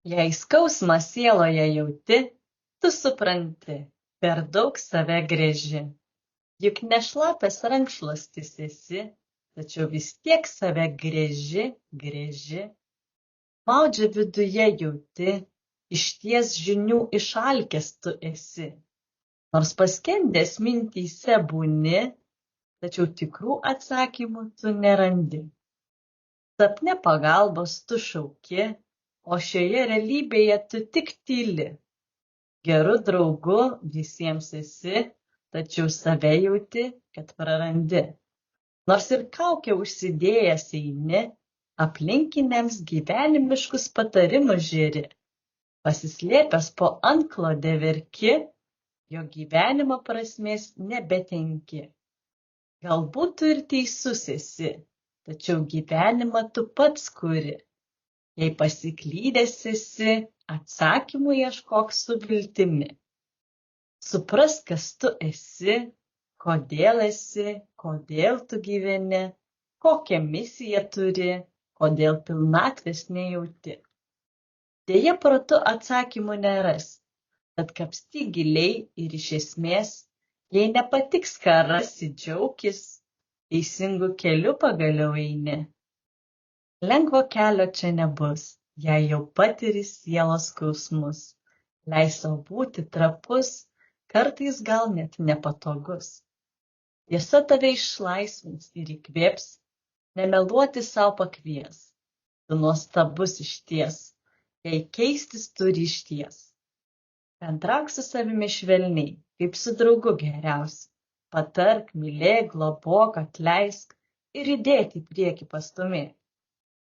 Jei skausmą sieloje jauti, tu supranti, per daug save gręži. Juk nešlapias rankšluostis esi, tačiau vis tiek save gręži. Maudžia viduje jauti, išties žinių išalkęs tu esi. Nors paskendęs mintyse būni, tačiau tikrų atsakymų tu nerandi. Sapne pagalbos tu šauki, o šioje realybėje tu tik tyli. Geru draugu visiems esi, tačiau save jauti, kad prarandi. Nors ir kaukę užsidėjęs eini, aplinkiniams gyvenimiškus patarimus žėri. Pasislėpęs po antklode verki, jo gyvenimo prasmės nebetenki. Galbūt tu ir teisus esi, tačiau gyvenimą tu pats kuri. Jei pasiklydęs esi, atsakymų ieškok su viltimi. Suprask, kas tu esi, kodėl tu gyveni, kokią misiją turi, kodėl pilnatvės nejauti. Deja, protu atsakymų nerasi, tad kapstyk giliai ir iš esmės, jei nepatiks, ką rasi, džiaukis, teisingu keliu pagaliau eini. Lengvo kelio čia nebus, jei jau patiri sielos skausmus. Leis sau būti trapus, kartais gal net nepatogus. Tiesa tave išlaisvins ir įkvėps, nemeluoti sau pakvies. Tu nuostabus išties, jei keistis turi išties. Bendrauk su savimi švelniai, kaip su draugu geriausia. Patark, mylėk, globok, atleisk ir judėti į priekį pastumėk.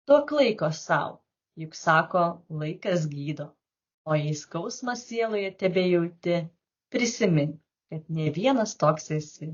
Duok laiko sau, juk sako, laikas gydo. O jei skausmą sieloje tebejauti, prisimink, kad ne vienas toks esi.